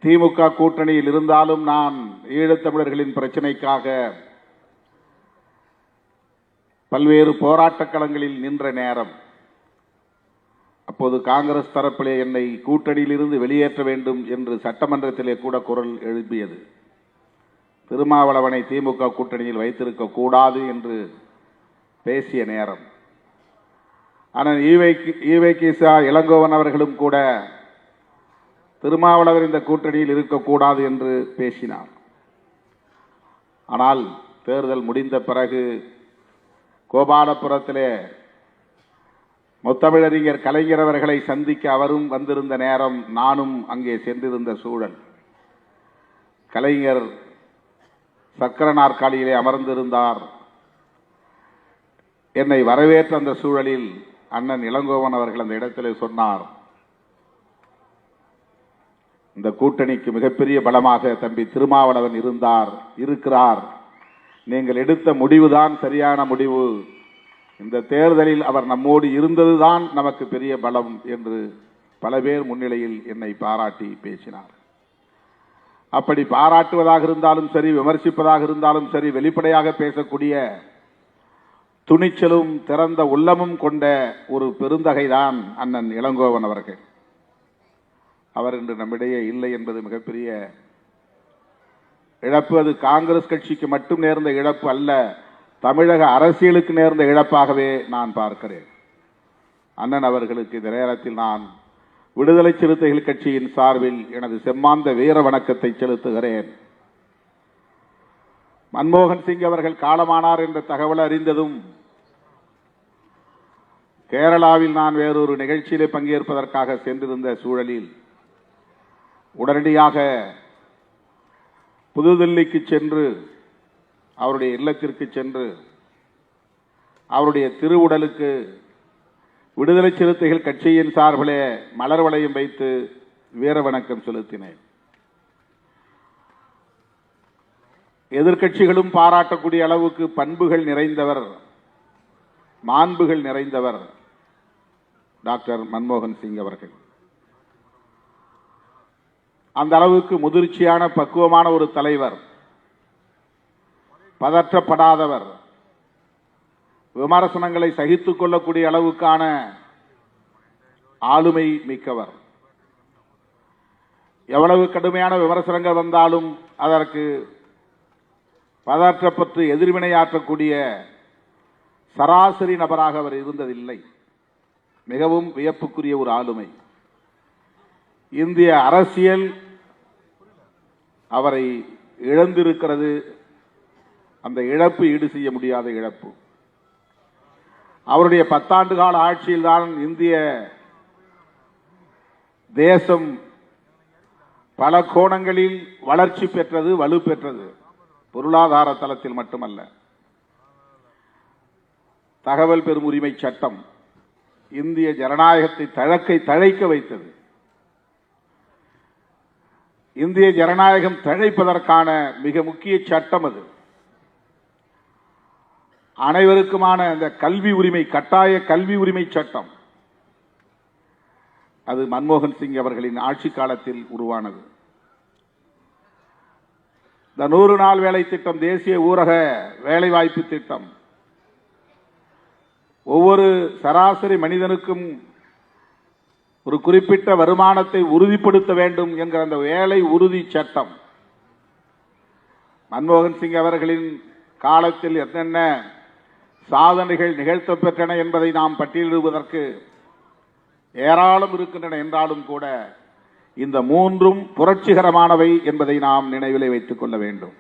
திமுக கூட்டணியில் இருந்தாலும் நான் ஈழத்தமிழர்களின் பிரச்சனைக்காக பல்வேறு போராட்டக் களங்களில் நின்ற நேரம். அப்போது காங்கிரஸ் தரப்பிலே என்னை கூட்டணியில் இருந்து வெளியேற்ற வேண்டும் என்று சட்டமன்றத்திலே கூட குரல் எழுப்பியது. திருமாவளவனை திமுக கூட்டணியில் வைத்திருக்க கூடாது என்று பேசிய நேரம். ஆனால் ஈவேகேசா இளங்கோவன் அவர்களும் கூட திருமாவளவர் இந்த கூட்டணியில் இருக்கக்கூடாது என்று பேசினார். ஆனால் தேர்தல் முடிந்த பிறகு கோபாலபுரத்திலே முத்தமிழறிஞர் கலைஞர் அவர்களை சந்திக்க அவரும் வந்திருந்த நேரம், நானும் அங்கே சென்றிருந்த சூழல். கலைஞர் சக்கர நாற்காலியிலே அமர்ந்திருந்தார். என்னை வரவேற்ற அந்த சூழலில் அண்ணன் இளங்கோவன் அவர்கள் அந்த இடத்திலே சொன்னார், இந்த கூட்டணிக்கு மிகப்பெரிய பலமாக தம்பி திருமாவளவன் இருக்கிறார். நீங்கள் எடுத்த முடிவுதான் சரியான முடிவு. இந்த தேர்தலில் அவர் நம்மோடு இருந்ததுதான் நமக்கு பெரிய பலம் என்று பல பேர் முன்னிலையில் என்னை பாராட்டி பேசினார். அப்படி பாராட்டுவதாக இருந்தாலும் சரி, விமர்சிப்பதாக இருந்தாலும் சரி, வெளிப்படையாக பேசக்கூடிய துணிச்சலும் திறந்த உள்ளமும் கொண்ட ஒரு பெருந்தகைதான் அண்ணன் இளங்கோவன் அவர்கள். அவர் இன்று நம்மிடையே இல்லை என்பது மிகப்பெரிய இழப்பு. அது காங்கிரஸ் கட்சிக்கு மட்டும் நேர்ந்த இழப்பு அல்ல, தமிழக அரசியலுக்கு நேர்ந்த இழப்பாகவே நான் பார்க்கிறேன். அண்ணன் அவர்களுக்கு இந்த நேரத்தில் நான் விடுதலை சிறுத்தைகள் கட்சியின் சார்பில் எனது செம்மாந்த வீர வணக்கத்தை செலுத்துகிறேன். மன்மோகன் சிங் அவர்கள் காலமானார் என்ற தகவல் அறிந்ததும் கேரளாவில் நான் வேறொரு நிகழ்ச்சியிலே பங்கேற்பதற்காக சென்றிருந்த சூழலில் உடனடியாக புதுதில்லிக்கு சென்று அவருடைய இல்லத்திற்கு சென்று அவருடைய திருவுடலுக்கு விடுதலை சிறுத்தைகள் கட்சியின் சார்பிலே மலர் வளையம் வைத்து வீர வணக்கம் செலுத்தினேன். எதிர்க்கட்சிகளும் பாராட்டக்கூடிய அளவுக்கு பண்புகள் நிறைந்தவர், மாண்புகள் நிறைந்தவர் டாக்டர் மன்மோகன் சிங் அவர்கள். அந்த அளவுக்கு முதிர்ச்சியான பக்குவமான ஒரு தலைவர், பதற்றப்படாதவர், விமர்சனங்களை சகித்துக் கொள்ளக்கூடிய அளவுக்கான ஆளுமை மிக்கவர். எவ்வளவு கடுமையான விமர்சனங்கள் வந்தாலும் அதற்கு பதற்றப்பட்டு எதிர்வினையாற்றக்கூடிய சராசரி நபராக அவர் இருந்ததில்லை. மிகவும் வியப்புக்குரிய ஒரு ஆளுமை. இந்திய அரசியல் அவரை இழந்திருக்கிறது. அந்த இழப்பு ஈடு செய்ய முடியாத இழப்பு. அவருடைய 10 ஆண்டு கால ஆட்சியில் தான் இந்திய தேசம் பல கோணங்களில் வளர்ச்சி பெற்றது, வலுப்பெற்றது. பொருளாதார தளத்தில் மட்டுமல்ல. தகவல் பெறும் உரிமை சட்டம் இந்திய ஜனநாயகத்தை தழைக்க வைத்தது. இந்திய ஜனநாயகம் தழைப்பதற்கான மிக முக்கிய சட்டம் அது. அனைவருக்குமான அந்த கல்வி உரிமை, கட்டாய கல்வி உரிமை சட்டம், அது மன்மோகன் சிங் அவர்களின் ஆட்சி காலத்தில் உருவானது. இந்த 100 நாள் வேலை திட்டம், தேசிய ஊரக வேலைவாய்ப்பு திட்டம், ஒவ்வொரு சராசரி மனிதனுக்கும் ஒரு குறிப்பிட்ட வருமானத்தை உறுதிப்படுத்த வேண்டும் என்கிற அந்த வேலை உறுதி சட்டம், மன்மோகன் சிங் அவர்களின் காலத்தில் என்னென்ன சாதனைகள் நிகழ்த்தப்பெற்றன என்பதை நாம் பட்டியலிடுவதற்கு ஏராளம் இருக்கின்றன என்றாலும் கூட இந்த 3ம் புரட்சிகரமானவை என்பதை நாம் நினைவிலே வைத்துக் கொள்ள வேண்டும்.